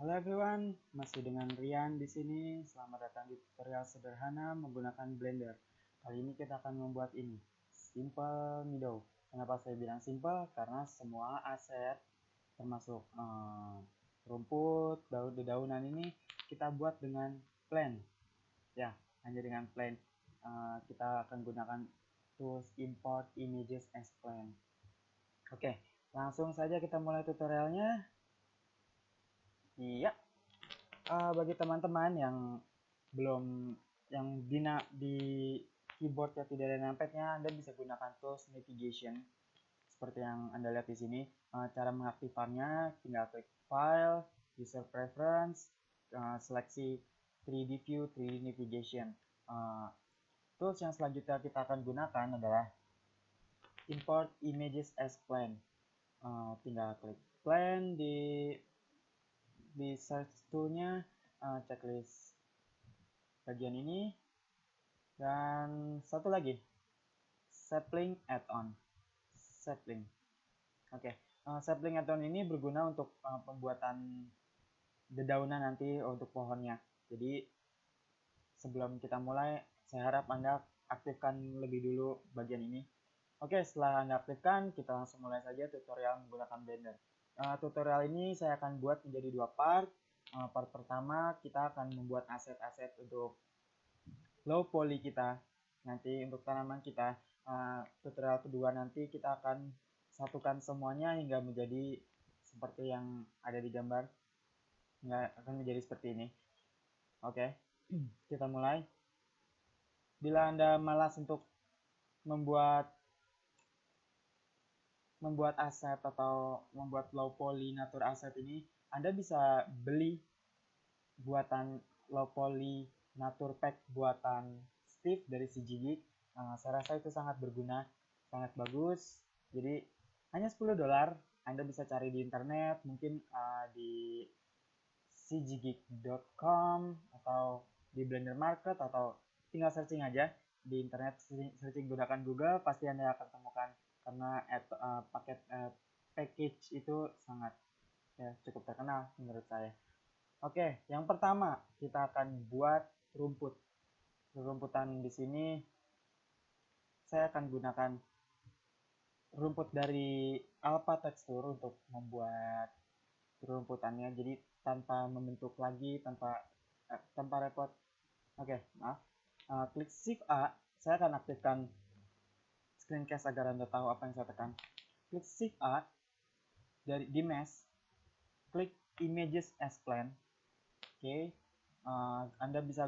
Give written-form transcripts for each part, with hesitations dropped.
Halo everyone, masih dengan Rian di sini. Selamat datang di tutorial sederhana menggunakan Blender. Kali ini kita akan membuat ini, Simple Meadow. Kenapa saya bilang simple? Karena semua aset, termasuk rumput, dedaunan ini kita buat dengan plane. Ya, hanya dengan plane. Kita akan gunakan tools import images as plane. Oke, langsung saja kita mulai tutorialnya. Iya. Bagi teman-teman yang belum di keyboardnya tidak ada numpadnya, Anda bisa gunakan tools navigation seperti yang Anda lihat di sini. Cara mengaktifkannya tinggal klik file, user preference, seleksi 3D view, 3D navigation. Tools yang selanjutnya kita akan gunakan adalah import images as plane. Tinggal klik plane di search toolnya, checklist bagian ini, dan satu lagi sapling add-on. Sapling. Oke, sapling add-on ini berguna untuk pembuatan dedaunan nanti untuk pohonnya. Jadi sebelum kita mulai, saya harap Anda aktifkan lebih dulu bagian ini. Oke, setelah Anda aktifkan, kita langsung mulai saja tutorial menggunakan Blender. Tutorial ini saya akan buat menjadi dua part. Part pertama, kita akan membuat aset-aset untuk low poly kita. Nanti untuk tanaman kita, tutorial kedua nanti kita akan satukan semuanya hingga menjadi seperti yang ada di gambar. Nggak akan menjadi seperti ini. Oke, kita mulai. Bila Anda malas untuk membuat aset atau membuat low poly nature aset ini, Anda bisa beli buatan low poly nature pack buatan Steve dari CGgeek. Saya rasa itu sangat berguna, sangat bagus. Jadi hanya $10. Anda bisa cari di internet, mungkin di cggeek.com atau di Blender Market, atau tinggal searching aja di internet, searching gunakan Google, pasti Anda akan temukan, karena paket package itu sangat cukup terkenal menurut saya. Oke, yang pertama kita akan buat rumput. Rumputan di sini saya akan gunakan rumput dari Alpha Texture untuk membuat rumputannya. Jadi tanpa membentuk lagi, tanpa repot. Oke, maaf. Klik Shift A, saya akan aktifkan screencast agar Anda tahu apa yang saya tekan. Klik Shift A di mesh, klik Images as Plane. Oke, Anda bisa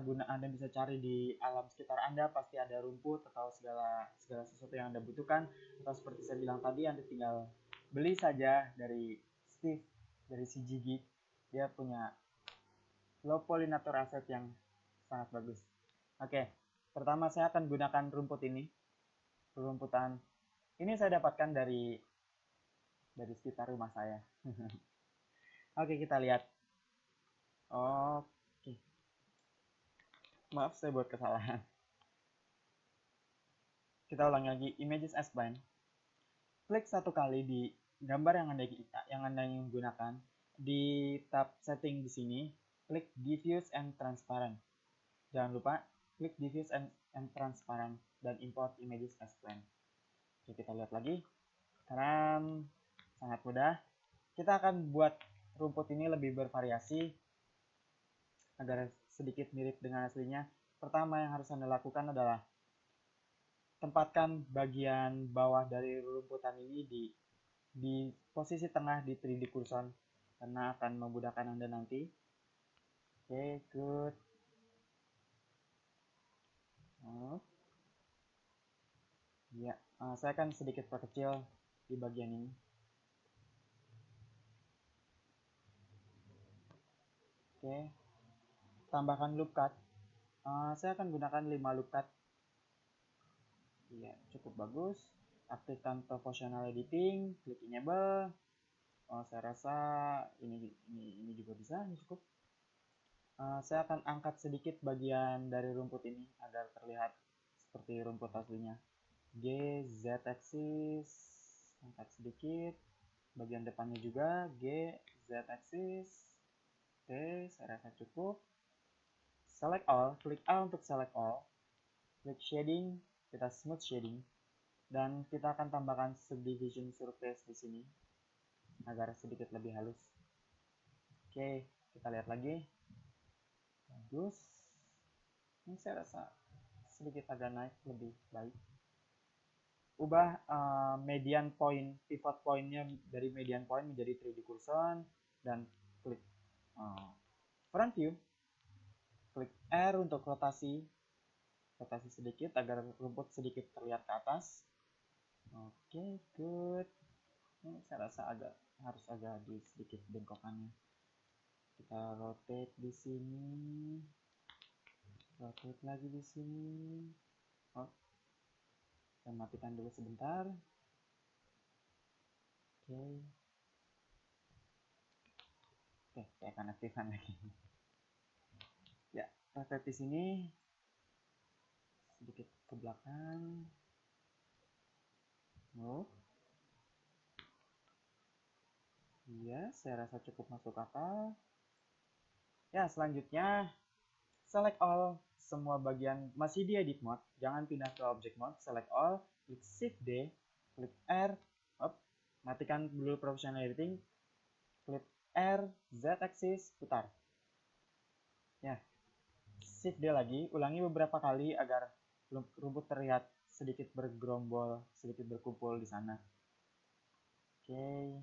cari di alam sekitar Anda, pasti ada rumput atau segala sesuatu yang Anda butuhkan. Atau seperti saya bilang tadi, Anda tinggal beli saja dari Steve dari CGgeek. Dia punya low pollinator asset yang sangat bagus. Oke, pertama saya akan gunakan rumput ini. Rumputan ini saya dapatkan dari sekitar rumah saya. Oke, kita lihat. Oke, maaf saya buat kesalahan. Kita ulangi lagi, images as plane. Klik satu kali di gambar yang Anda ingin gunakan. Di tab setting di sini, klik diffuse and transparent. Jangan lupa klik diffuse and transparent dan import images as plane. Oke, kita lihat lagi. Karena sangat mudah. Kita akan buat rumput ini lebih bervariasi agar sedikit mirip dengan aslinya. Pertama yang harus Anda lakukan adalah tempatkan bagian bawah dari rumputan ini di posisi tengah di 3D cursor, karena akan memudahkan Anda nanti. Oke, good. Ya, saya akan sedikit perkecil di bagian ini. Oke, tambahkan loop cut. Saya akan gunakan 5 loop cut. Ya, cukup bagus. Aktifkan proportional editing, klik enable. Saya rasa ini juga bisa, ini cukup. Saya akan angkat sedikit bagian dari rumput ini agar terlihat seperti rumput aslinya. G, Z axis, angkat sedikit. Bagian depannya juga G, Z axis. Oke, saya rasa cukup. Select all, klik A untuk select all. Klik shading, kita smooth shading. Dan kita akan tambahkan subdivision surface di sini agar sedikit lebih halus. Oke, kita lihat lagi. Bagus. Ini saya rasa sedikit agak naik lebih baik. Ubah median point, pivot pointnya dari median point menjadi 3D cursor dan klik front view. Klik R untuk rotasi sedikit agar rumput sedikit terlihat ke atas. Oke, good. Ini saya rasa harus agak sedikit bengkokannya. Kita rotate di sini, rotate lagi di sini. Oh, kita matikan dulu sebentar. Oke, saya akan aktifkan lagi. Ya, rotate di sini sedikit ke belakang. Oh, iya, saya rasa cukup masuk akal. Ya, selanjutnya select all semua bagian, masih di edit mode, jangan pindah ke object mode. Select all, klik shift D, klik R, matikan dulu professional editing, klik R, Z axis, putar. Ya, shift D lagi, ulangi beberapa kali agar rumput terlihat sedikit bergerombol, sedikit berkumpul di sana. Oke.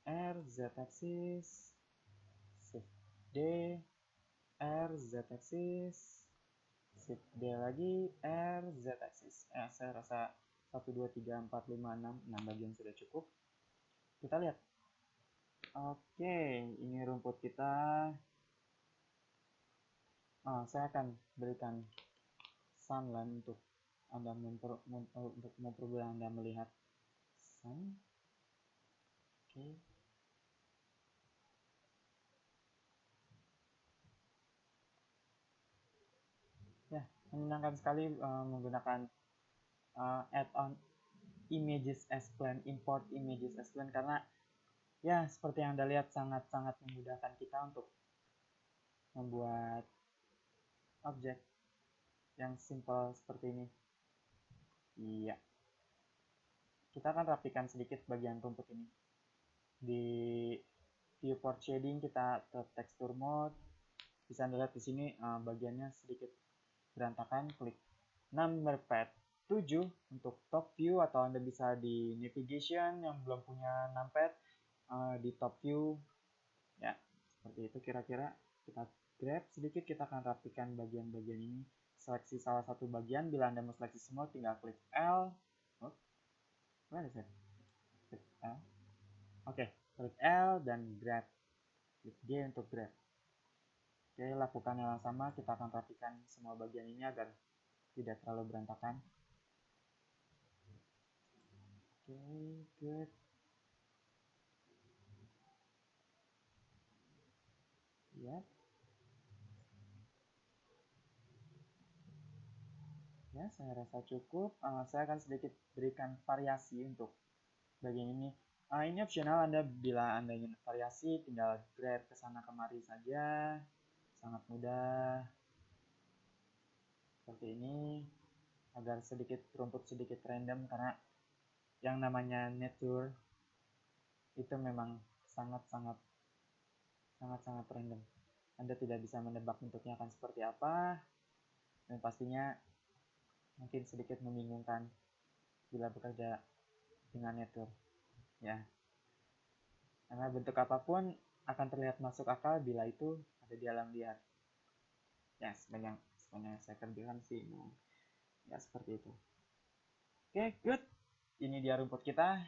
R, Z axis, shift D, R, Z axis, shift D lagi, R, Z axis. Saya rasa 1, 2, 3, 4, 5, 6 bagian sudah cukup. Kita lihat. Oke, ini rumput kita. Saya akan berikan sunline untuk Anda mempermudah Anda melihat sun. Oke. Ya, menyenangkan sekali menggunakan add-on images as plan, import images as plan, karena ya seperti yang Anda lihat sangat-sangat memudahkan kita untuk membuat objek yang simple seperti ini. Iya. Kita akan rapikan sedikit bagian rumput ini. Di viewport shading kita ke texture mode. Bisa Anda lihat di sini bagiannya sedikit berantakan. Klik number pad 7 untuk top view, atau Anda bisa di navigation yang belum punya numpad di top view. Ya, seperti itu kira-kira. Kita grab sedikit, kita akan rapikan bagian-bagian ini. Seleksi salah satu bagian, bila Anda mau seleksi semua tinggal klik L. Where is it? Klik L. Oke, klik L dan grab. Klik G untuk grab. Oke, lakukan hal yang sama, kita akan rapikan semua bagian ini agar tidak terlalu berantakan. Oke, good. Ya. Ya, saya rasa cukup. Saya akan sedikit berikan variasi untuk bagian ini. Ini opsional, Anda bila Anda ingin variasi tinggal grab ke sana kemari saja. Sangat mudah. Seperti ini agar sedikit rumput sedikit random, karena yang namanya nature itu memang sangat-sangat random. Anda tidak bisa menebak bentuknya akan seperti apa, dan pastinya mungkin sedikit membingungkan bila bekerja dengan nature. Ya, karena bentuk apapun akan terlihat masuk akal bila itu ada di alam liar. Ya, sepanjang saya kerjakan sih, ya seperti itu. Oke, good. Ini dia rumput kita.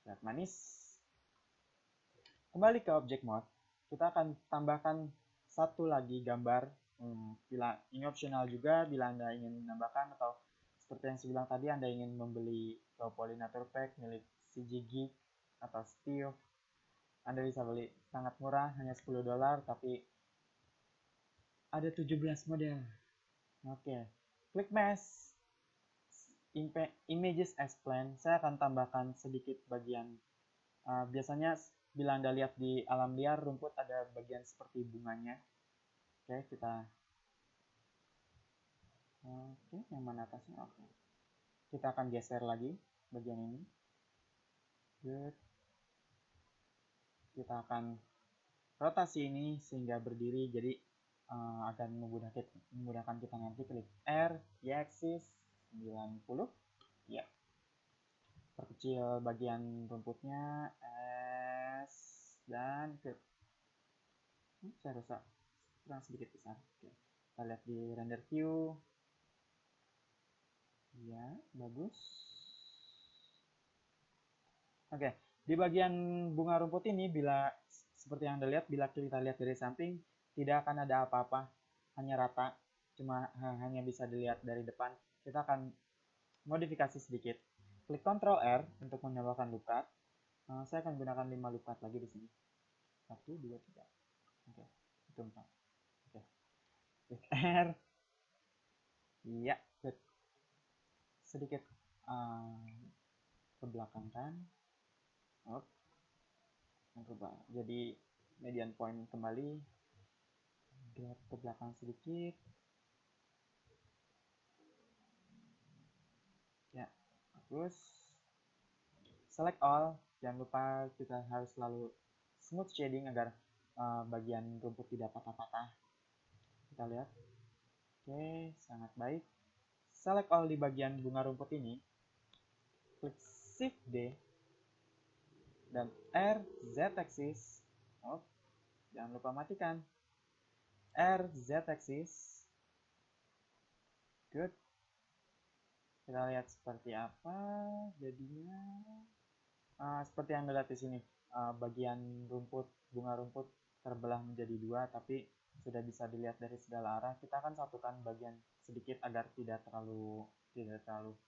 Lihat manis. Kembali ke object mode, kita akan tambahkan satu lagi gambar. Bila ini optional juga, bila Anda ingin menambahkan, atau seperti yang saya bilang tadi, Anda ingin membeli low poly nature pack milik CG Geek atau Steve, Anda bisa beli sangat murah, hanya $10, tapi ada 17 model. Oke, klik mask, images as plan. Saya akan tambahkan sedikit bagian Biasanya bila Anda lihat di alam liar, rumput ada bagian seperti bunganya. Oke, yang mana atasnya? Oke. Kita akan geser lagi bagian ini. Good. Kita akan rotasi ini sehingga berdiri, jadi akan memudahkan kita nanti klik R, Y-axis 90. Ya. Perkecil bagian rumputnya, S, dan ke. Saya rasa kurang sedikit besar. Oke. Kita lihat di render view. Ya, bagus. Oke, di bagian bunga rumput ini, bila seperti yang Anda lihat, bila kita lihat dari samping, tidak akan ada apa-apa, hanya rata, hanya bisa dilihat dari depan. Kita akan modifikasi sedikit. Klik Ctrl R untuk menambahkan lukat. Saya akan gunakan 5 lukat lagi di sini. 1, 2, 3. Oke, itu 4. Oke. Klik R. Iya, sedikit ke belakang kan. Jadi median point kembali, drag ke belakang sedikit. Ya, bagus. Select all. Jangan lupa kita harus selalu smooth shading agar bagian rumput tidak patah-patah. Kita lihat. Oke, sangat baik. Select all di bagian bunga rumput ini. Klik Shift D dan R Z-axis. Jangan lupa matikan. R Z-axis. Good. Kita lihat seperti apa jadinya. Seperti yang Anda lihat di sini, bagian bunga rumput terbelah menjadi 2, tapi sudah bisa dilihat dari segala arah. Kita akan satukan bagian sedikit agar tidak terlalu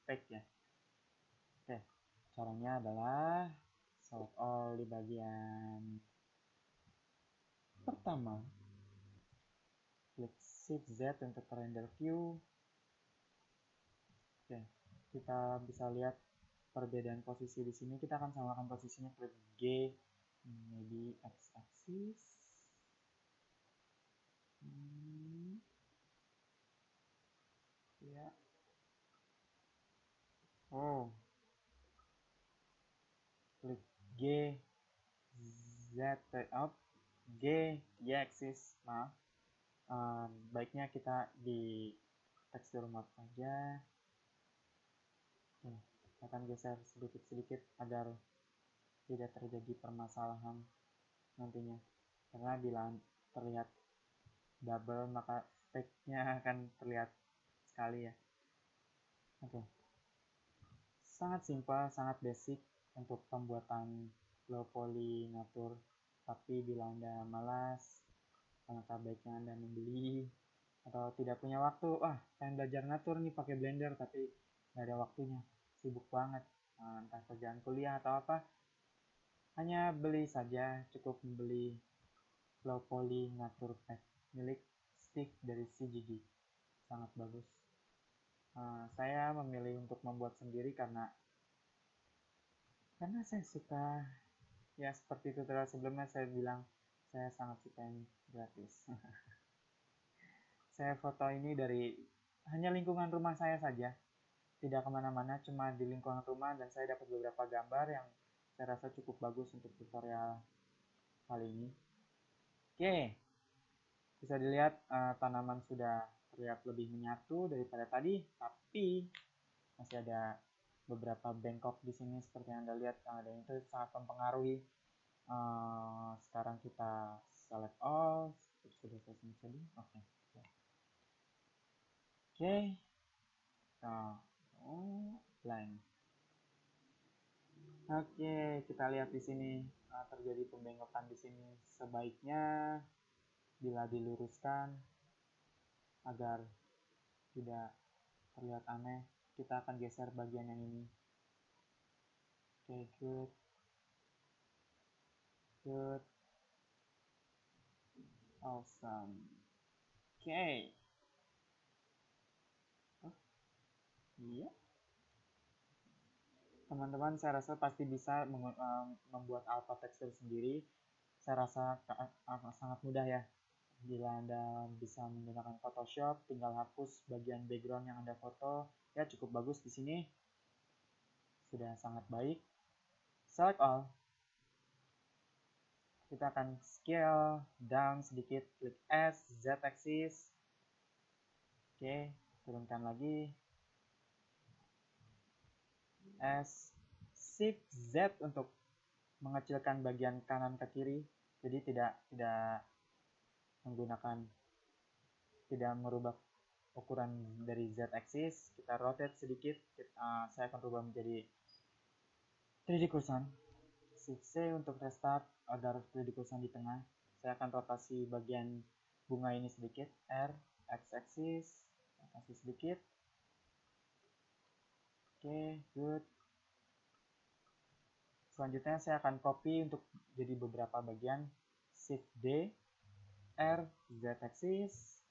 fake ya. Oke, caranya adalah select all di bagian pertama. Klik Shift Z untuk render view. Oke, kita bisa lihat perbedaan posisi di sini. Kita akan samakan posisinya, klik G, maybe X-axis. Ya. Klik G, Z, G, Y-axis. Maaf. Baiknya kita di tekstur mode saja. Akan geser sedikit-sedikit agar tidak terjadi permasalahan nantinya, karena bila terlihat double maka fake-nya akan terlihat sekali ya. Oke. Sangat simpel, sangat basic untuk pembuatan low poly natur, tapi bila Anda malas, alangkah baiknya Anda membeli, atau tidak punya waktu, pengen belajar natur nih pakai Blender tapi nggak ada waktunya, sibuk banget, entah kerjaan kuliah atau apa, hanya beli saja, cukup membeli low poly natur pack milik Stick dari CGG. Sangat bagus. Saya memilih untuk membuat sendiri karena saya suka, ya seperti tutorial sebelumnya saya bilang, saya sangat suka yang gratis. Saya foto ini dari hanya lingkungan rumah saya saja, tidak kemana-mana, cuma di lingkungan rumah, dan saya dapat beberapa gambar yang saya rasa cukup bagus untuk tutorial kali ini. Oke, bisa dilihat tanaman sudah terlihat lebih menyatu daripada tadi, tapi masih ada beberapa bengkok di sini seperti yang Anda lihat, dan itu sangat mempengaruhi. Sekarang kita select all. Sudah selesai tadi. Oke. Blank. Oke, kita lihat di sini terjadi pembengkokan di sini. Sebaiknya bila diluruskan agar tidak terlihat aneh, kita akan geser bagian yang ini. Oke, good, awesome. Oke. Iya. Teman-teman saya rasa pasti bisa membuat alpha tekstur sendiri. Saya rasa sangat mudah ya. Bila Anda bisa menggunakan Photoshop, tinggal hapus bagian background yang Anda foto. Ya, cukup bagus di sini. Sudah sangat baik. Select all. Kita akan scale down sedikit, klik S, Z axis. Oke, turunkan lagi. S, Shift Z untuk mengecilkan bagian kanan ke kiri. Jadi tidak merubah ukuran dari Z axis. Kita rotate sedikit. Saya akan rubah menjadi 3D Cursor. Shift C untuk restart agar 3D Cursor di tengah. Saya akan rotasi bagian bunga ini sedikit. R, X axis, rotasi sedikit. Oke, good. Selanjutnya saya akan copy untuk jadi beberapa bagian. Shift D, R, Z axis.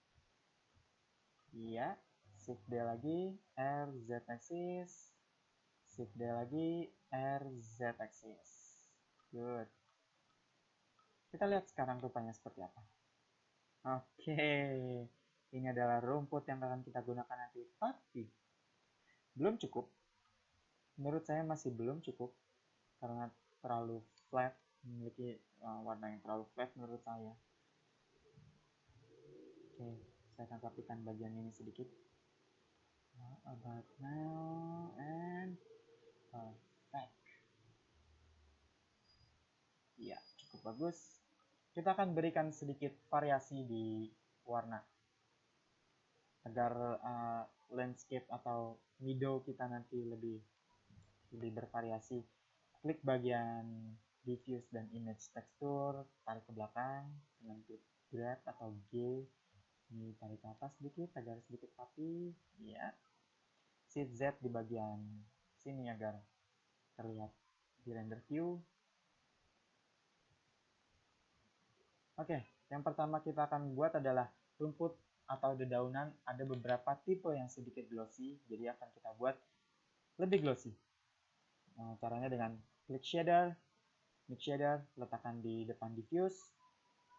Iya, Shift D lagi, R, Z axis. Shift D lagi, R, Z axis. Good. Kita lihat sekarang rupanya seperti apa. Oke, ini adalah rumput yang akan kita gunakan nanti. Tapi, belum cukup. Menurut saya masih belum cukup. Karena terlalu flat, memiliki warna yang terlalu flat menurut saya. Oke, saya akan rapikan bagian ini sedikit. About now and perfect. Ya, cukup bagus. Kita akan berikan sedikit variasi di warna agar landscape atau meadow kita nanti lebih bervariasi. Klik bagian diffuse dan image texture, tarik ke belakang dengan klik grab atau G. Ini tarik ke atas sedikit agar sedikit rapi. Ya. Shift Z di bagian sini agar terlihat di render view. Oke, yang pertama kita akan buat adalah rumput atau dedaunan. Ada beberapa tipe yang sedikit glossy, jadi akan kita buat lebih glossy. Caranya dengan klik shader, mix shader, letakkan di depan diffuse,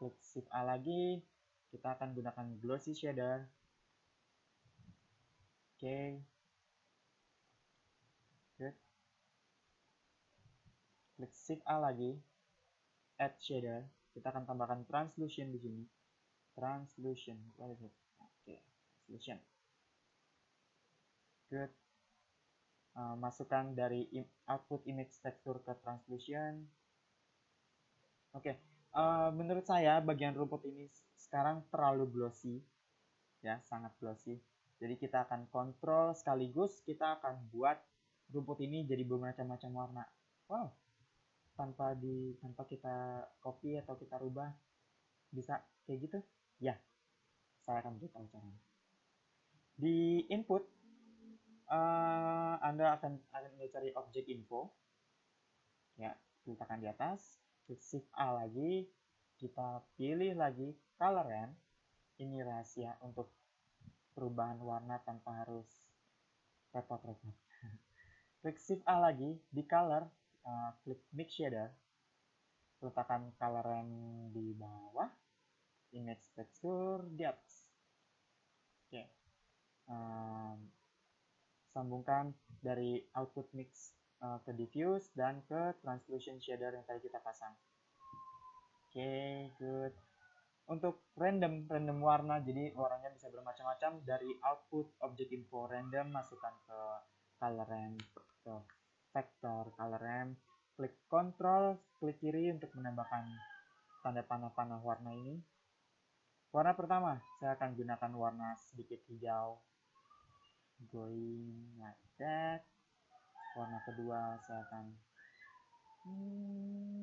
klik shift A lagi, kita akan gunakan glossy shader. Oke, good. Klik shift A lagi, add shader. Kita akan tambahkan translucent di sini. Translucent, what is it? Oke, translucent. Good. Masukkan dari output image texture ke translucent. Oke, menurut saya bagian rumput ini sekarang terlalu glossy, ya, sangat glossy. Jadi kita akan kontrol sekaligus kita akan buat rumput ini jadi bermacam-macam warna. Wow, tanpa kita copy atau kita rubah bisa kayak gitu. Ya, saya akan beritahu caranya. Di input Anda akan mencari objek info. Ya, letakkan di atas. Klik shift A lagi. Kita pilih lagi color ramp. Ini rahasia untuk perubahan warna tanpa harus repot-repot. Klik shift A lagi di color. Klik mix shader. Letakkan color ramp di bawah. Image texture di atas. Oke. Sambungkan dari output mix ke diffuse dan ke translucent shader yang tadi kita pasang. Oke, good. Untuk random warna, jadi warnanya bisa bermacam-macam. Dari output object info random, masukkan ke color ramp, ke vector color ramp. Klik Ctrl, klik kiri untuk menambahkan tanda panah-panah warna ini. Warna pertama, saya akan gunakan warna sedikit hijau. Going like that. Warna kedua saya akan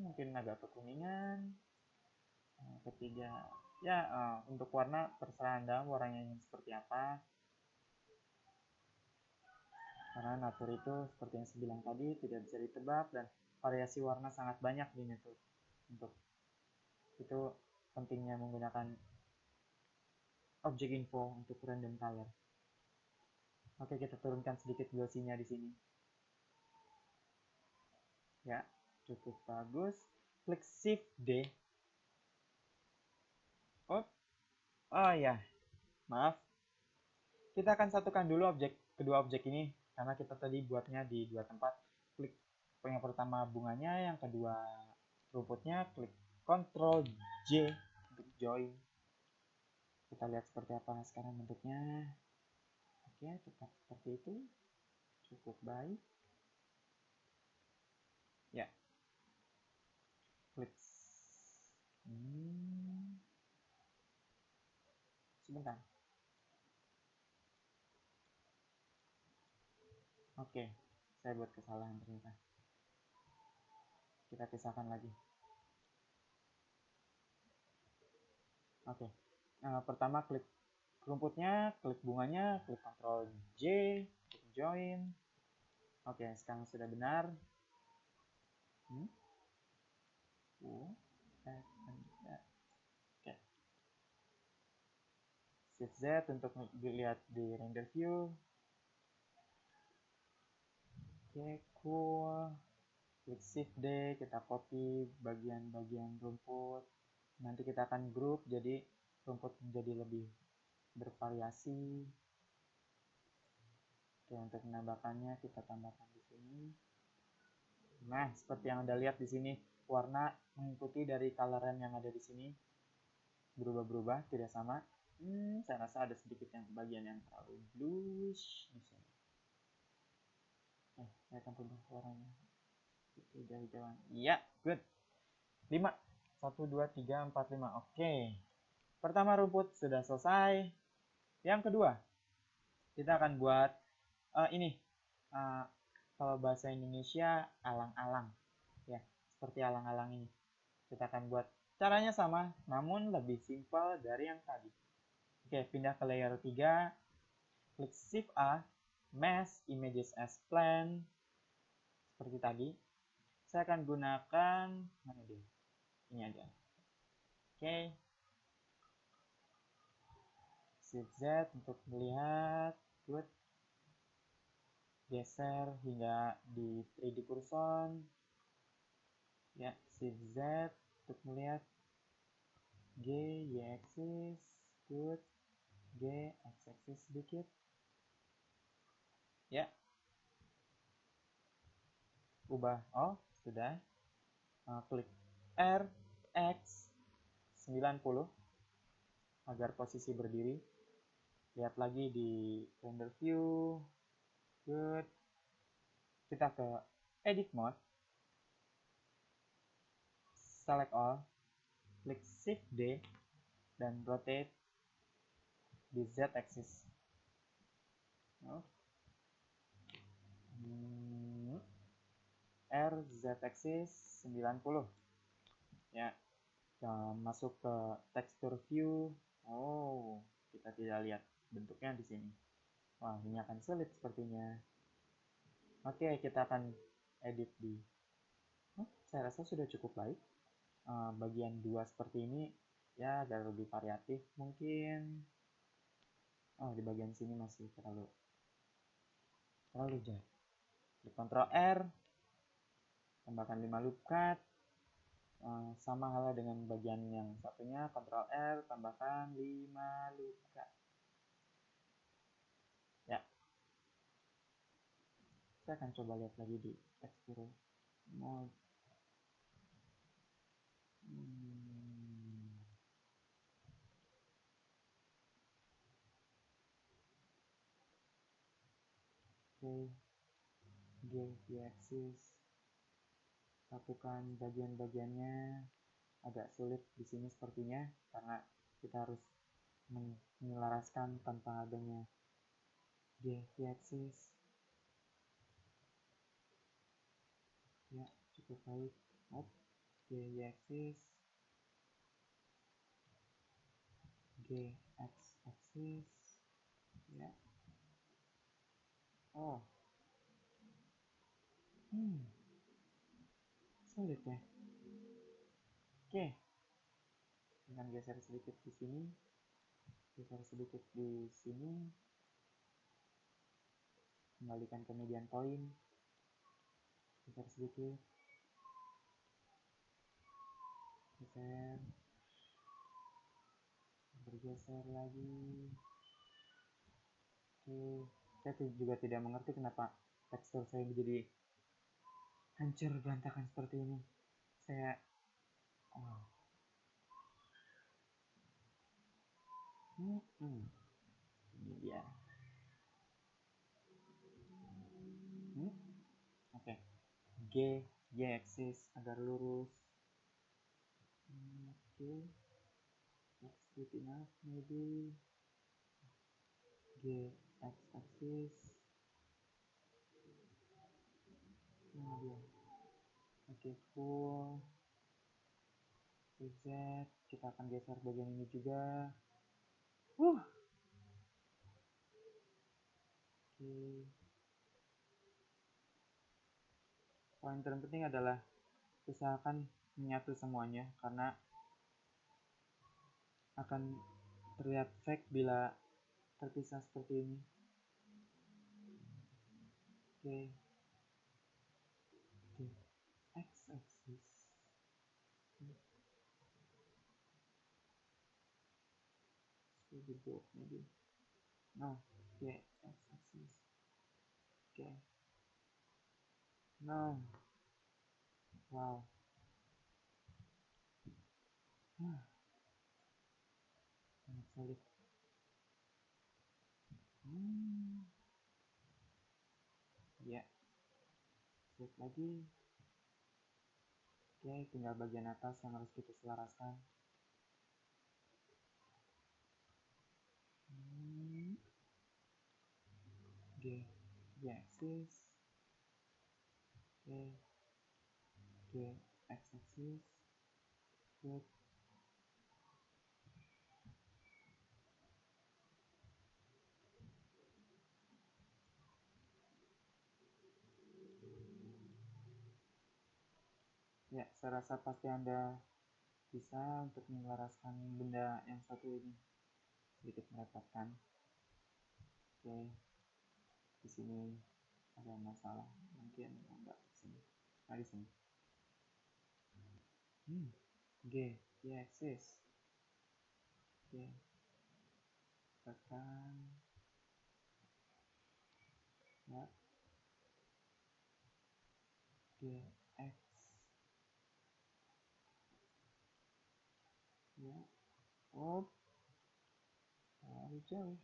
mungkin agak kekuningan. Ketiga, ya untuk warna terserah Anda warnanya ingin seperti apa. Karena natur itu seperti yang saya bilang tadi tidak bisa ditebak dan variasi warna sangat banyak di natur. Untuk itu pentingnya menggunakan object info untuk random color. Oke, kita turunkan sedikit glossy-nya di sini. Ya, cukup bagus. Klik Shift D. Oh ya, maaf. Kita akan satukan dulu kedua objek ini karena kita tadi buatnya di dua tempat. Klik yang pertama bunganya, yang kedua rumputnya. Klik Ctrl J untuk join. Kita lihat seperti apa sekarang bentuknya. Oke, tetap seperti itu. Cukup baik. Ya. Klik. Sebentar. Oke, saya buat kesalahan ternyata. Kita pisahkan lagi. Oke. Pertama klik rumputnya, klik bunganya, klik Ctrl J, klik join. Oke, sekarang sudah benar. Oke. Shift Z untuk dilihat di render view. Oke, cool. Klik Shift D, kita copy bagian-bagian rumput. Nanti kita akan group jadi rumput menjadi lebih bervariasi. Oke, untuk menambahkannya kita tambahkan di sini. Nah, seperti yang Anda lihat di sini, warna mengikuti dari coloran yang ada di sini. Berubah-berubah, tidak sama. Saya rasa ada sedikit yang bagian yang terlalu bluish di sini. Saya akan rubah warnanya. Hijau-hijauan. Iya, good. 5. 1, 2, 3, 4, 5. Oke. Pertama rumput sudah selesai. Yang kedua, kita akan buat ini. Kalau bahasa Indonesia, alang-alang. Ya, seperti alang-alang ini. Kita akan buat caranya sama, namun lebih simpel dari yang tadi. Oke, pindah ke layer 3. Klik Shift A, Mesh Images as Plane. Seperti tadi. Saya akan gunakan, mana dia? Ini aja. Oke. Shift Z untuk melihat. Good. Geser hingga di 3D person. Ya, Shift Z untuk melihat. G, Y-axis. Good. G, X-axis sedikit. Ya. Ubah. Oh, sudah. Klik R, X, 90 agar posisi berdiri. Lihat lagi di render view. Good. Kita ke edit mode. Select all. Klik Shift D dan rotate di Z axis. R Z axis 90. Ya. Kita masuk ke texture view. Oh, kita tidak lihat bentuknya di sini. Wah, ini akan sulit sepertinya. Oke, kita akan edit di. Saya rasa sudah cukup baik. Bagian 2 seperti ini ya agar lebih variatif mungkin. Di bagian sini masih terlalu jauh. Klik Ctrl R, tambahkan 5 loop cut. Sama halnya dengan bagian yang satunya, Ctrl R, tambahkan 5 loop cut. Ya. Saya akan coba lihat lagi di texture mode. Oke. Y-axis. Lakukan bagian-bagiannya. Agak sulit di sini sepertinya karena kita harus menyelaraskan tanpa adanya Y-axis. Ya, cukup baik. Y-axis, G-axis. Ya. Sulit ya. Oke. Dengan geser sedikit di sini, geser sedikit di sini, kembalikan ke median point, geser sedikit. bergeser lagi. Oke, saya juga tidak mengerti kenapa tekstur saya menjadi hancur berantakan seperti ini. Saya ini dia. Oke. Y axis agar lurus. Oke. That's good enough maybe. X axis. Ini dia. Oke, full. Z, kita akan geser bagian ini juga. Oke. Poin terpenting adalah usahakan menyatu semuanya karena akan terlihat fake bila terpisah seperti ini. Oke. X axis. The book maybe. No. Yeah, X axis. Okay. No. Wow. Sangat sulit. Ya. Sulit lagi. Oke, tinggal bagian atas yang harus kita selaraskan. Oke. Y axis. Oke. Oke, X axis. Good. Ya, saya rasa pasti Anda bisa untuk menyelaraskan benda yang satu ini. Sedikit merepotkan. Oke. Di sini ada masalah. Mungkin enggak di sini. Nah, di sini. G, Y axis. Oke. Tekan. Ya. G, X. Ya. Up. Terlalu jauh.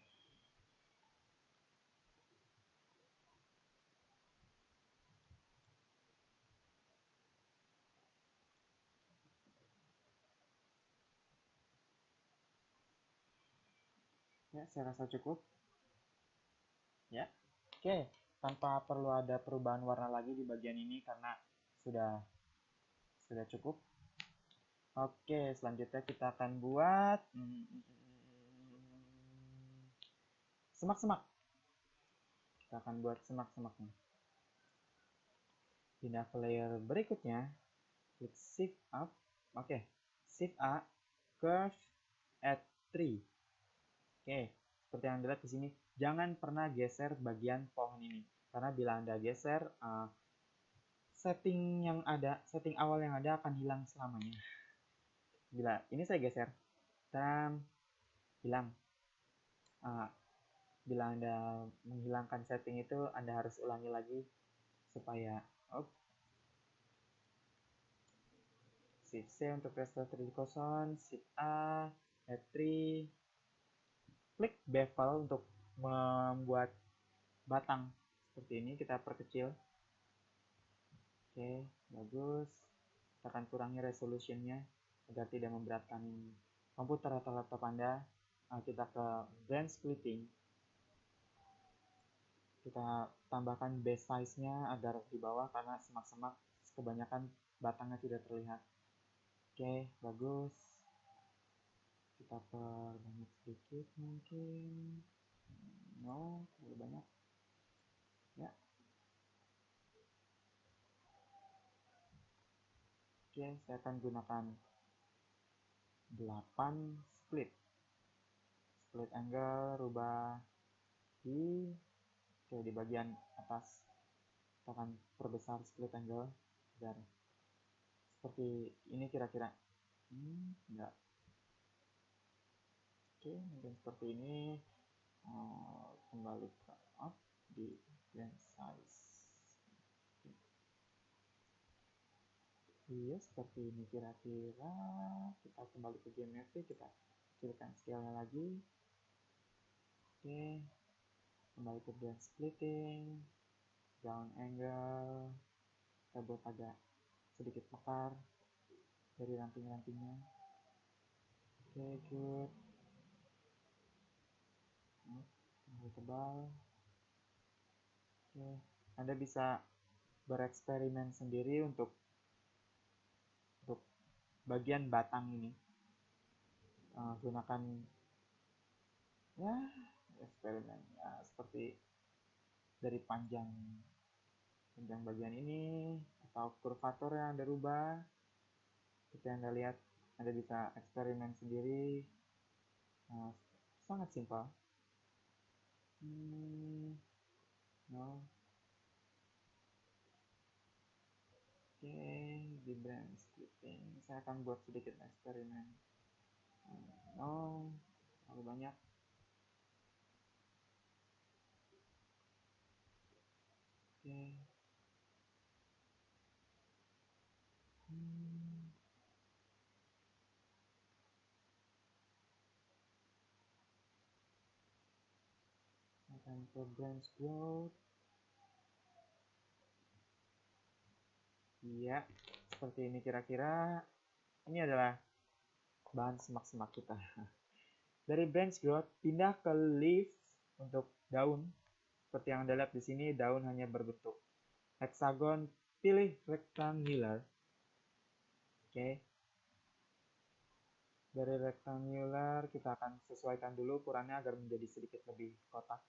Ya, saya rasa cukup. Ya. Oke, tanpa perlu ada perubahan warna lagi di bagian ini karena sudah cukup. Oke, selanjutnya kita akan buat semak-semak. Kita akan buat semak-semaknya. Pindah ke layer berikutnya, klik Shift Up. Oke, Shift A, Curve at 3. Oke, seperti yang dilihat di sini, jangan pernah geser bagian pohon ini. Karena bila Anda geser, setting awal yang ada akan hilang selamanya. Bila ini saya geser, hilang. Bila Anda menghilangkan setting itu, Anda harus ulangi lagi supaya Shift C untuk restore 3D kosong, Shift A, F3, klik bevel untuk membuat batang seperti ini, kita perkecil. Oke, bagus. Kita akan kurangi resolutionnya agar tidak memberatkan komputer atau laptop Anda. Kita ke blend splitting. Kita tambahkan base size-nya agar di bawah karena semak-semak kebanyakan batangnya tidak terlihat. Oke, bagus. Kita perbanyak sedikit mungkin. No, terlalu banyak. Ya. Oke, saya akan gunakan 8 split. Split angle, rubah di bagian atas. Kita akan perbesar split angle agar seperti ini kira-kira. Enggak. Oke, mungkin seperti ini. Kembali ke up di blend size. Iya, seperti ini kira-kira. Kita kembali ke geometri, kita kecilkan scale-nya lagi. Oke, kembali ke blend splitting, down angle, kita buat agak sedikit mekar dari ranting-rantingnya. Oke, good. Terlalu tebal. Oke, Anda bisa bereksperimen sendiri untuk bagian batang ini. Gunakan ya eksperimen ya seperti dari panjang bagian ini atau kurvatur yang Anda rubah. Seperti yang Anda lihat, Anda bisa eksperimen sendiri. Sangat simpel. No. Oke, di blend splitting saya akan buat sedikit eksperimen. No, terlalu banyak. Oke. Akan ke branch growth. Iya, seperti ini kira-kira. Ini adalah bahan semak-semak kita. Dari branch growth pindah ke leaf untuk daun. Seperti yang Anda lihat di sini, daun hanya berbentuk hexagon, pilih rectangular. Oke. Dari rectangular kita akan sesuaikan dulu ukurannya agar menjadi sedikit lebih kotak.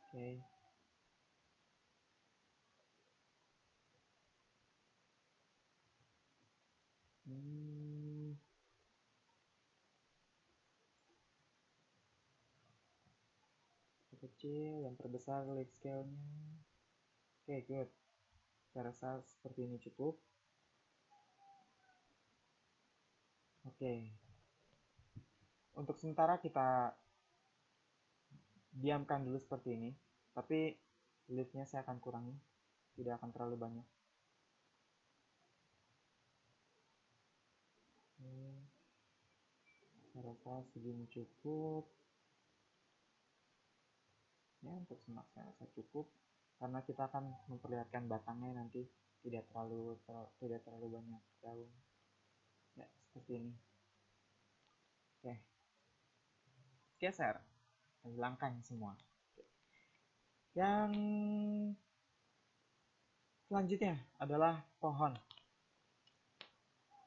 Oke. Kecil, yang terbesar leaf scale-nya. Oke, good. Saya rasa seperti ini cukup. Oke. Untuk sementara kita diamkan dulu seperti ini. Tapi leaf-nya saya akan kurangi. Tidak akan terlalu banyak. Saya rasa segini cukup. Ya, untuk semak saya rasa cukup. Karena kita akan memperlihatkan batangnya nanti tidak terlalu banyak daun. Ya, seperti ini. Oke. Geser. Hilangkan semua. Yang selanjutnya adalah pohon.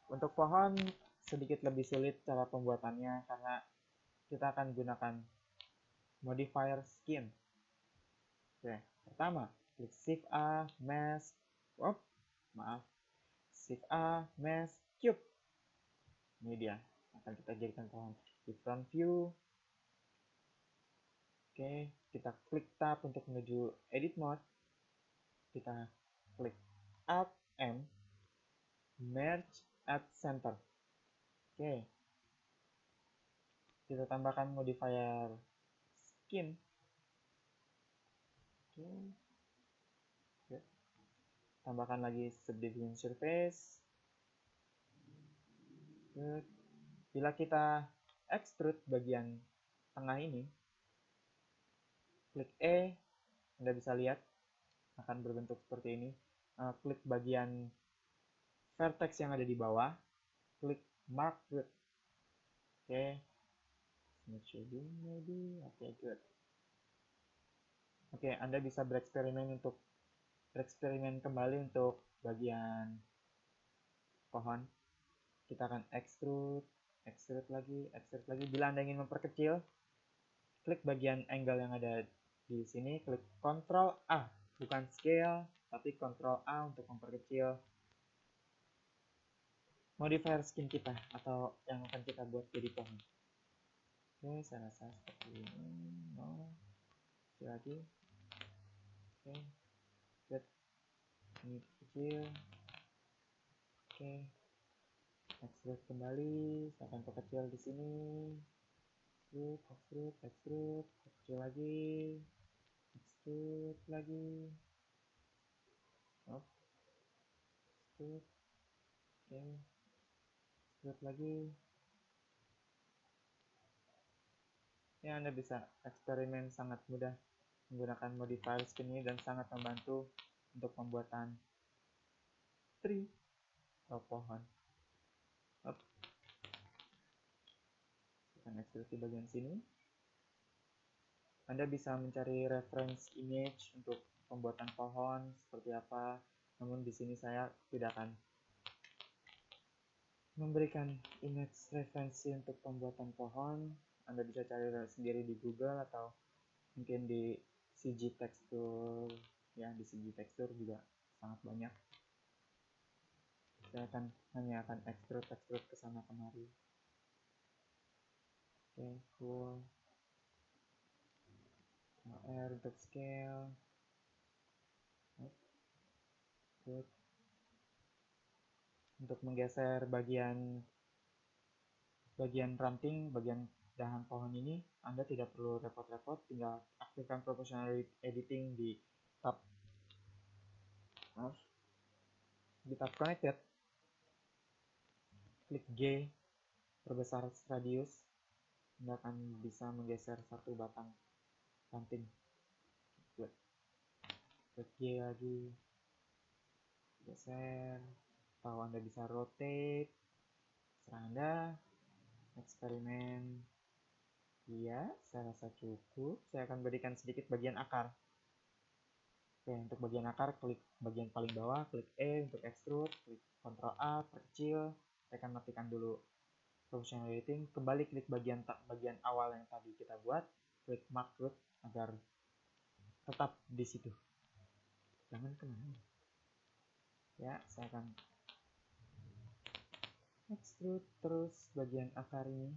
Untuk pohon sedikit lebih sulit cara pembuatannya karena kita akan gunakan modifier skin. Oke, pertama klik Shift A, Mask, Shift A, Mask, Cube. Ini dia, akan kita jadikan pohon di front view. Oke, kita klik tab untuk menuju edit mode. Kita klik Alt M, Merge at Center. Oke, kita tambahkan modifier skin. Oke. Tambahkan lagi subdivision surface. Good. Bila kita extrude bagian tengah ini, klik E, Anda bisa lihat akan berbentuk seperti ini. Klik bagian vertex yang ada di bawah, klik mark good. Oke. Smooth shading maybe. Oke, good. Oke, Anda bisa bereksperimen kembali untuk bagian pohon. Kita akan extrude lagi. Bila Anda ingin memperkecil, klik bagian angle yang ada di sini, klik Ctrl A, bukan scale, tapi Ctrl A untuk memperkecil modifier skin kita atau yang akan kita buat jadi pohon. Oke, saya rasa seperti ini. Lagi. Oke, good. Ini kecil. Oke, extrude kembali, saya akan perkecil di sini. Extrude, kecil lagi, extrude lagi, extrude, oke, extrude lagi. Ya, Anda bisa eksperimen sangat mudah menggunakan modifier skin ini dan sangat membantu untuk pembuatan tree atau pohon. Kita extrude di bagian sini. Anda bisa mencari reference image untuk pembuatan pohon seperti apa. Namun di sini saya tidak akan memberikan image referensi untuk pembuatan pohon. Anda bisa cari sendiri di Google atau mungkin di CG Texture. Ya, di CG Texture juga sangat banyak. Saya hanya akan extrude ke sana kemari. Oke, cool. R untuk scale. Good. Untuk menggeser bagian ranting, bagian dahan pohon ini, Anda tidak perlu repot-repot, tinggal aktifkan proportional editing di tab connected, klik G, perbesar radius, Anda akan bisa menggeser satu batang ranting. Klik G lagi, geser, atau Anda bisa rotate, serah Anda, eksperimen. Iya, saya rasa cukup. Saya akan berikan sedikit bagian akar. Oke, untuk bagian akar, klik bagian paling bawah, klik E untuk extrude, klik Ctrl A, perkecil. Saya akan matikan dulu proportional editing. Kembali klik bagian awal yang tadi kita buat, klik mark root agar tetap di situ. Jangan kemana. Ya, saya akan extrude terus bagian akar ini.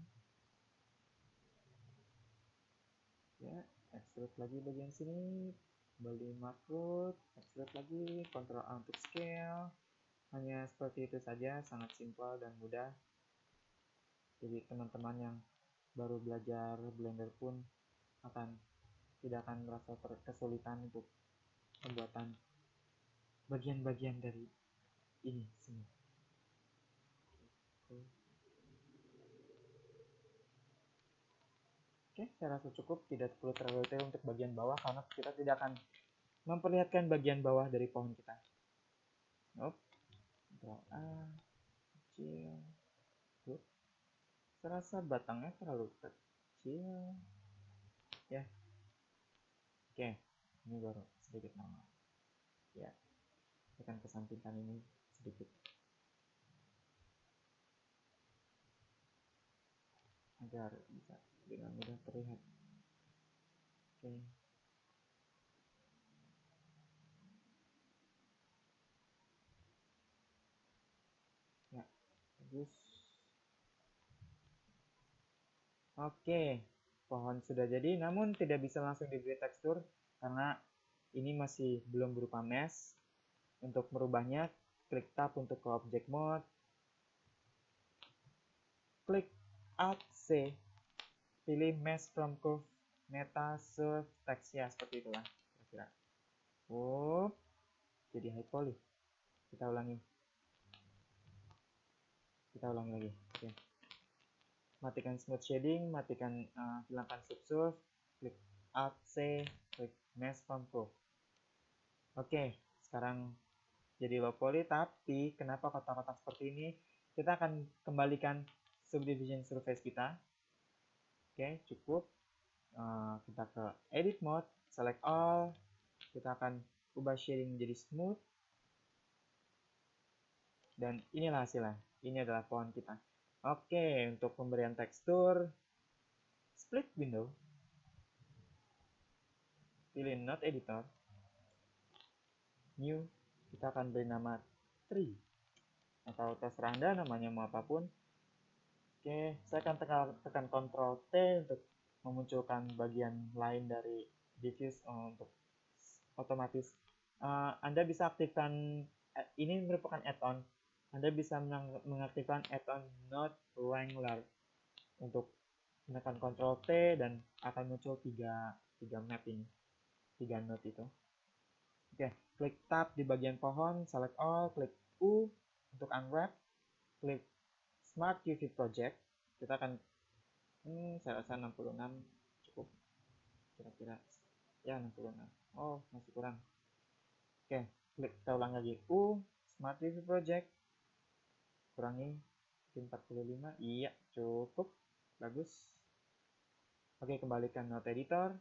Ya, extrude lagi bagian sini, kembali mark root, extrude lagi, Ctrl A untuk scale. Hanya seperti itu saja, sangat simpel dan mudah. Jadi teman-teman yang baru belajar Blender pun tidak akan merasa kesulitan untuk pembuatan bagian-bagian dari ini semua. Oke, saya rasa cukup, tidak perlu terlalu detail untuk bagian bawah karena kita tidak akan memperlihatkan bagian bawah dari pohon kita. Ctrl A, kecil. Saya rasa batangnya terlalu kecil. Ya. Oke, ini baru sedikit normal. Ya, saya akan kesampingkan ini sedikit agar bisa dengan mudah terlihat. Oke. Ya, bagus. Oke, pohon sudah jadi, namun tidak bisa langsung diberi tekstur karena ini masih belum berupa mesh. Untuk merubahnya, klik tab untuk ke object mode, klik Alt C, pilih mesh from curve, meta, surf, text, ya seperti itulah kira-kira. Jadi high poly. Kita ulangi lagi. Oke. Matikan smooth shading, hilangkan subsurf, klik Alt C, klik mesh from curve. Oke, sekarang jadi low poly, tapi kenapa kotak-kotak seperti ini? Kita akan kembalikan subdivision surface kita. Oke, cukup. Kita ke edit mode, select all. Kita akan ubah shading menjadi smooth. Dan inilah hasilnya. Ini adalah pohon kita. Oke, untuk pemberian tekstur, split window. Pilih node editor. New. Kita akan beri nama tree. Atau terserah Anda namanya mau apapun. Oke, saya akan tekan Ctrl T untuk memunculkan bagian lain dari diffuse untuk otomatis. Anda bisa aktifkan ini merupakan add-on. Anda bisa mengaktifkan add-on Node Wrangler untuk menekan Ctrl T dan akan muncul tiga map ini, 3 node itu. Oke, klik tab di bagian pohon, select all, klik U untuk unwrap, klik Smart UV Project. Kita akan saya rasa 66 cukup, kira-kira ya 66. Oh, masih kurang. Oke, klik kita ulang lagi U Smart UV Project, kurangi 45. Iya, cukup bagus. Oke, kembalikan node editor.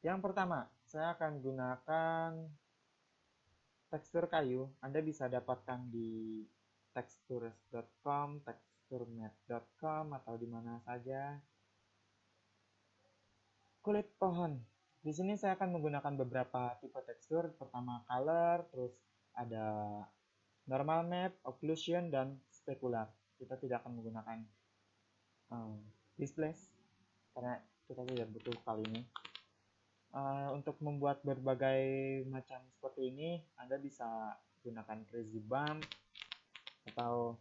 Yang pertama, saya akan gunakan tekstur kayu. Anda bisa dapatkan di textures.com, texturemap.com, atau di mana saja. Kulit pohon. Di sini saya akan menggunakan beberapa tipe tekstur. Pertama color, terus ada normal map, occlusion, dan specular. Kita tidak akan menggunakan displace karena kita tidak butuh kali ini. Untuk membuat berbagai macam seperti ini, Anda bisa gunakan Crazy Bump atau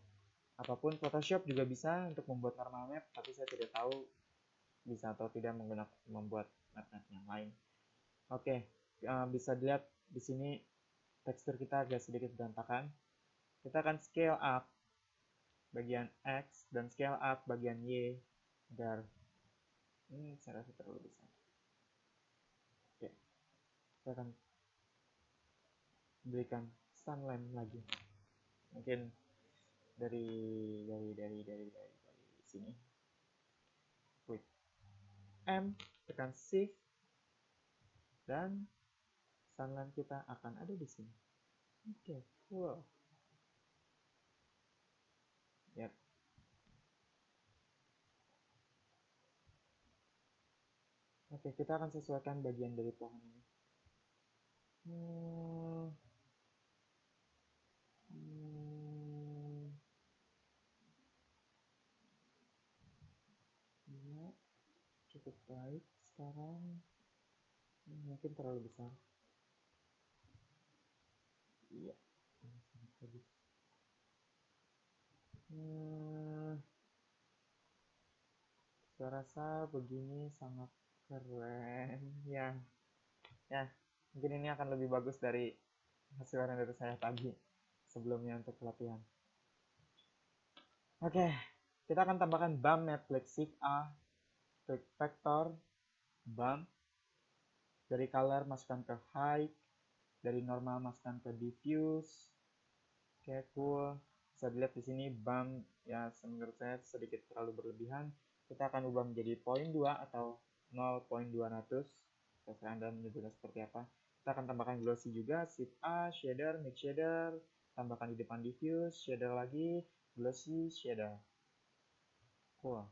apapun. Photoshop juga bisa untuk membuat normal map, tapi saya tidak tahu bisa atau tidak membuat map-map yang lain. Oke, bisa dilihat di sini tekstur kita agak sedikit berantakan. Kita akan scale up bagian X dan scale up bagian Y agar saya rasa terlalu besar. Oke, kita akan berikan sunline lagi, mungkin dari sini. Klik M, tekan Shift, dan sunline kita akan ada di sini. Oke, wow. Yap. Oke, kita akan sesuaikan bagian dari pohon ini. Ya, cukup baik sekarang. Mungkin terlalu besar. Iya, sangat bagus. Saya rasa begini sangat keren. Ya, mungkin ini akan lebih bagus dari hasil render saya tadi sebelumnya untuk pelatihan. Oke, kita akan tambahkan bump map, klik Shift A, klik vector, bump. Dari color masukkan ke height, dari normal masukkan ke diffuse. Oke, cool. Bisa dilihat di sini bump ya menurut saya sedikit terlalu berlebihan. Kita akan ubah menjadi 0.2 atau 0.200. Terserah Anda menyebutnya seperti apa. Kita akan tambahkan glossy juga, Shift A, shader, mix shader, tambahkan di depan diffuse, shader lagi, glossy, shader. Cool.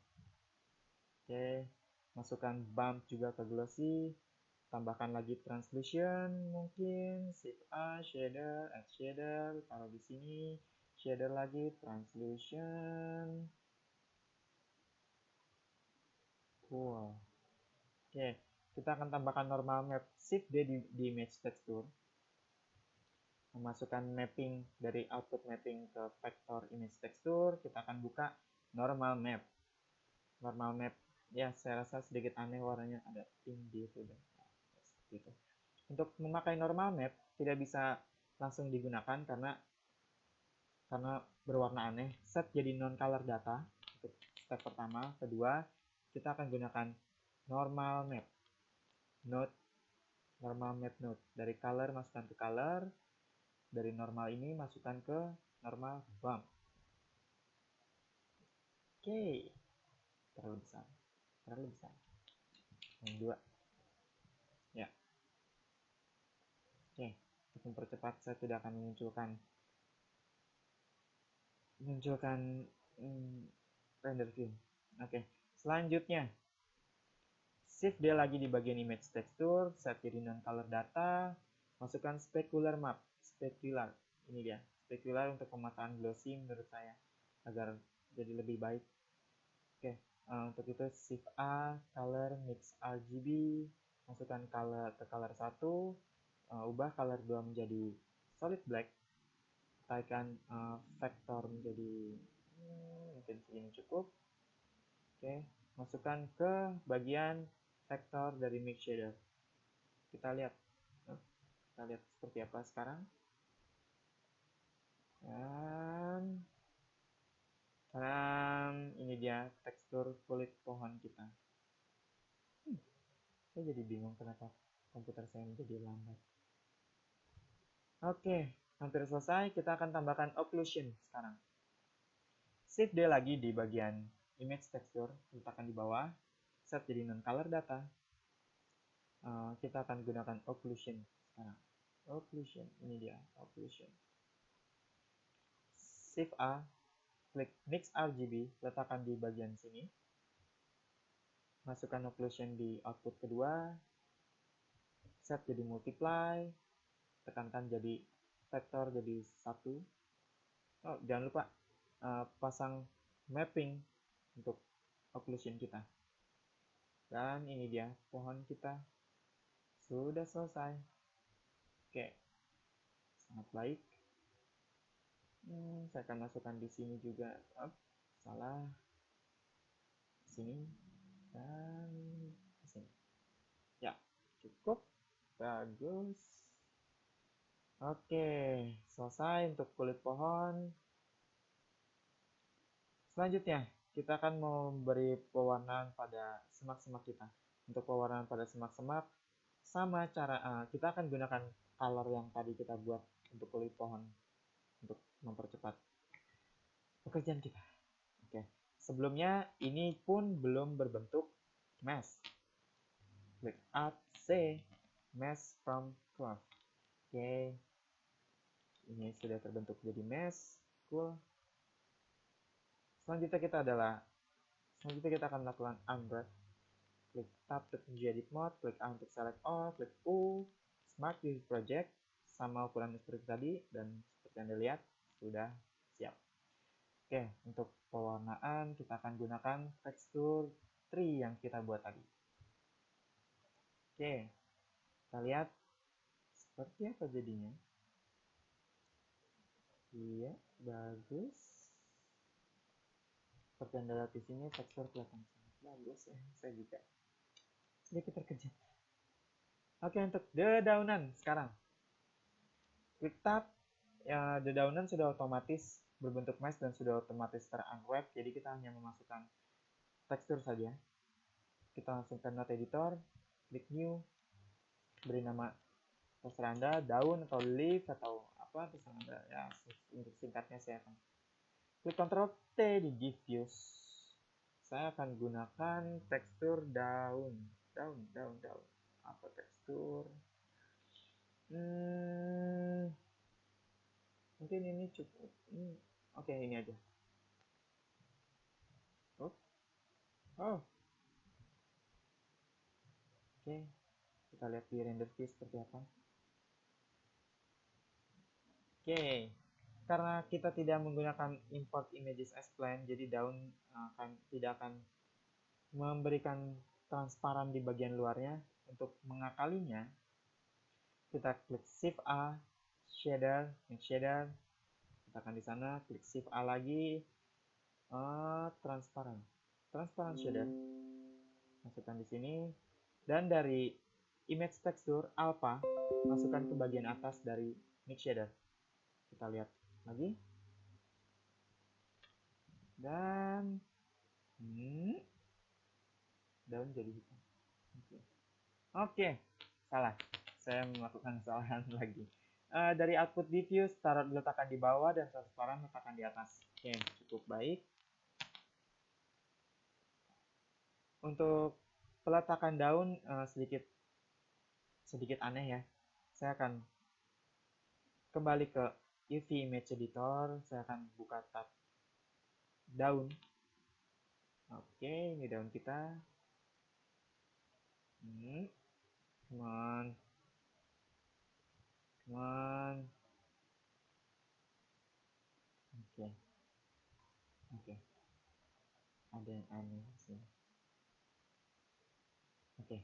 Oke, masukkan bump juga ke glossy, tambahkan lagi translusion, mungkin Shift A, shader, add shader, taruh di sini, shader lagi, translusion. Cool. Oke, kita akan tambahkan normal map, Shift D di image texture, memasukkan mapping dari output mapping ke vector image texture. Kita akan buka normal map. Normal map, ya saya rasa sedikit aneh warnanya, ada pink gitu dan seperti itu. Untuk memakai normal map tidak bisa langsung digunakan karena berwarna aneh. Set jadi non color data untuk step pertama. Kedua, kita akan gunakan normal map node, normal map node. Dari color masukkan ke color, dari normal ini masukkan ke normal bump. Oke, terlalu besar. Yang dua, ya. Oke, untuk mempercepat saya tidak akan memunculkan render view. Oke, selanjutnya Shift D lagi di bagian image texture, set jadi non color data, masukkan specular map, specular. Ini dia, specular untuk pemataan glossy menurut saya agar jadi lebih baik. Oke, untuk itu Shift A, color, mix RGB, masukkan color ke color 1, ubah color 2 menjadi solid black, tekan vektor menjadi mungkin segini cukup. Oke, masukkan ke bagian vektor dari mix shader. Kita lihat seperti apa sekarang. Dan ini dia tekstur kulit pohon kita. Saya jadi bingung kenapa komputer saya menjadi lambat. Oke, hampir selesai. Kita akan tambahkan occlusion sekarang. Shift D lagi di bagian image texture, letakkan di bawah, set jadi non-color data. Kita akan gunakan occlusion sekarang. Occlusion, ini dia occlusion. Shift A, klik Mix RGB, letakkan di bagian sini. Masukkan occlusion di output kedua, set jadi multiply, tekankan jadi vektor jadi 1. Oh, jangan lupa pasang mapping untuk occlusion kita. Dan ini dia pohon kita sudah selesai. Oke, sangat baik. Saya akan masukkan di sini juga. Salah. Sini dan di sini. Ya, cukup. Bagus. Oke, selesai untuk kulit pohon. Selanjutnya, kita akan memberi pewarnaan pada semak-semak kita. Untuk pewarnaan pada semak-semak, sama cara kita akan gunakan color yang tadi kita buat untuk kulit pohon untuk mempercepat pekerjaan kita. Oke, sebelumnya ini pun belum berbentuk mesh. Klik Alt C, mesh from curve. Oke, ini sudah terbentuk jadi mesh. Cool. Selanjutnya kita akan melakukan unwrap. Klik tab untuk edit mode, klik A untuk select all, klik U, smart disk project, sama ukuran seperti tadi, dan seperti Anda lihat, sudah siap. Oke, untuk pewarnaan kita akan gunakan tekstur tree yang kita buat tadi. Oke, kita lihat seperti apa jadinya. Iya, bagus. Seperti Anda lihat di sini, tekstur kelihatan sangat bagus ya. Saya juga sedikit terkejut. Oke, untuk dedaunan sekarang. Klik tab, ya, dedaunan sudah otomatis berbentuk mesh dan sudah otomatis ter-unwrap, jadi kita hanya memasukkan tekstur saja. Kita langsung ke Node Editor, klik New, beri nama terserah Anda, daun atau leaf atau apa terserah Anda. Ya, untuk singkatnya saya akan klik Ctrl T di diffuse. Saya akan gunakan tekstur daun. Apa tekstur? Mungkin ini cukup. Oke, ini aja. Oke, kita lihat di render view seperti apa. Oke, karena kita tidak menggunakan import images as planned, jadi daun tidak akan memberikan transparan di bagian luarnya. Untuk mengakalinya, kita klik Shift A, shader, mix shader, tekan di sana, klik Shift A lagi, transparan shader, masukkan di sini, dan dari image texture alpha masukkan ke bagian atas dari mix shader. Kita lihat lagi, dan daun jadi hitam. Oke, salah. Saya melakukan kesalahan lagi. Dari output diffuse, taruh letakkan di bawah dan transparan letakkan di atas. Oke, cukup baik. Untuk peletakan daun sedikit aneh ya. Saya akan kembali ke UV Image Editor. Saya akan buka tab daun. Oke, ini daun kita. Come on. Oke. Ada yang aneh sih. Oke.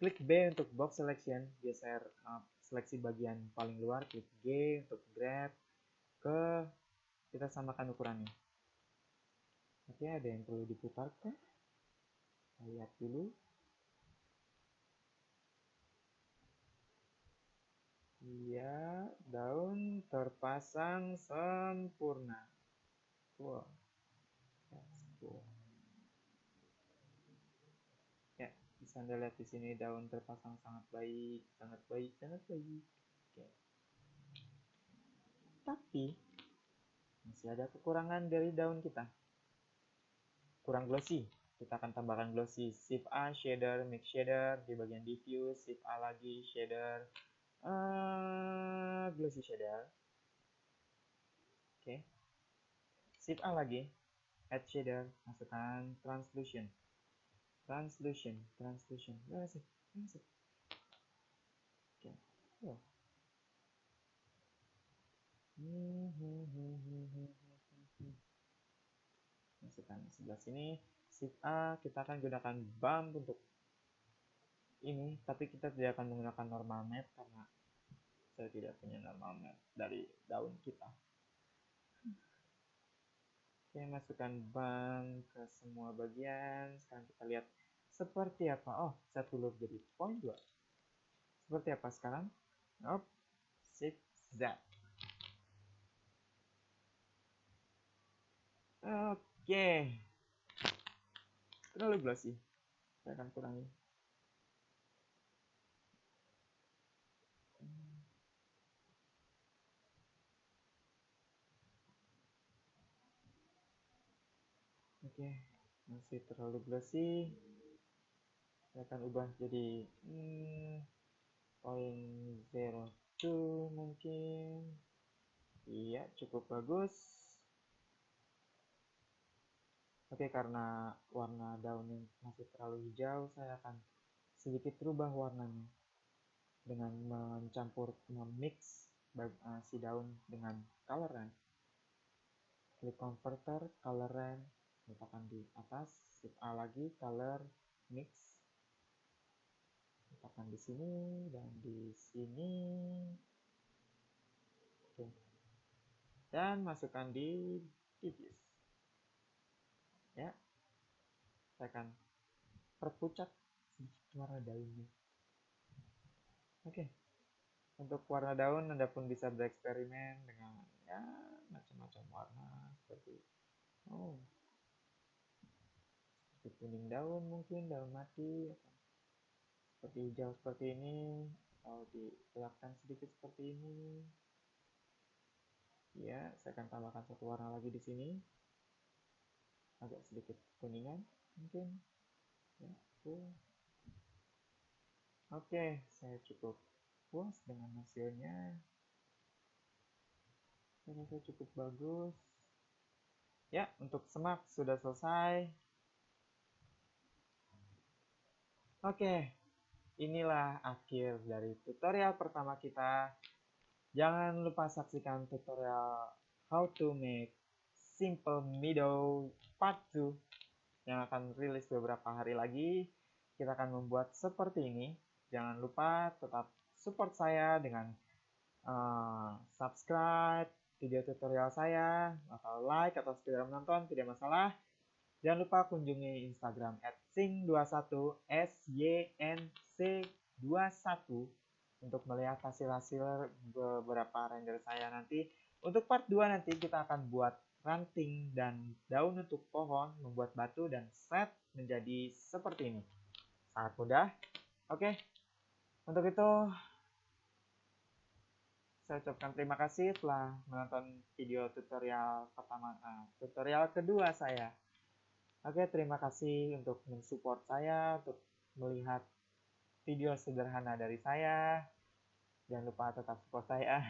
Klik B untuk box selection, geser seleksi bagian paling luar, klik G untuk grab ke, kita samakan ukurannya. Oke, ada yang perlu diputarkan. Kita lihat dulu. Iya, daun terpasang sempurna. Wow. Ya, bisa Anda lihat di sini daun terpasang sangat baik, sangat baik, sangat baik. Oke. Tapi masih ada kekurangan dari daun kita. Kurang glossy. Kita akan tambahkan glossy. Shift A shader, mix shader di bagian diffuse, Shift A lagi shader, glossy shader. Oke. Shift A lagi, add shader, masukkan translucent. Mana sih? Oke. Oh. Masukkan sebelah sini. Shift A, kita akan gunakan bump untuk ini, tapi kita tidak akan menggunakan normal matte karena saya tidak punya normal matte dari daun kita. Oke, masukkan bump ke semua bagian. Sekarang kita lihat seperti apa. Oh, satu loop jadi point 2. Seperti apa sekarang? Up, Shift Z. Oke. Terlalu glossy. Saya akan kurangi. Oke, masih terlalu glossy. Saya akan ubah jadi 0.02 mungkin. Iya, cukup bagus. Oke, karena warna daunnya masih terlalu hijau, saya akan sedikit rubah warnanya dengan mencampur, memix si daun dengan color ramp. Klik converter, color ramp, letakkan di atas, shift A lagi, color mix, letakkan di sini dan di sini. Oke. Dan masukkan di diffuse. Ya, saya akan perpucat sedikit warna daunnya. Oke, untuk warna daun Anda pun bisa bereksperimen dengan ya macam-macam warna seperti seperti kuning daun, mungkin daun mati, atau seperti hijau seperti ini, atau digelapkan sedikit seperti ini. Ya, saya akan tambahkan satu warna lagi di sini, agak sedikit kuningan mungkin. Ya, Oke, saya cukup puas dengan hasilnya. Saya rasa cukup bagus. Ya, untuk semak sudah selesai. Oke, inilah akhir dari tutorial pertama kita. Jangan lupa saksikan tutorial how to make simple meadow part 2 yang akan rilis beberapa hari lagi. Kita akan membuat seperti ini. Jangan lupa tetap support saya dengan subscribe video tutorial saya, atau like, atau sekedar menonton, tidak masalah. Jangan lupa kunjungi Instagram @sing21 SYNC21 untuk melihat hasil-hasil beberapa render saya nanti. Untuk part 2 nanti kita akan buat ranting dan daun untuk pohon, membuat batu dan set menjadi seperti ini. Sangat mudah. Oke, untuk itu saya ucapkan terima kasih telah menonton video tutorial pertama, tutorial kedua saya. Oke, terima kasih untuk mensupport saya, untuk melihat video sederhana dari saya. Jangan lupa tetap support saya.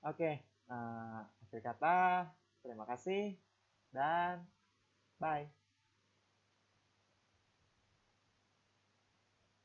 Oke, akhir kata, terima kasih dan bye.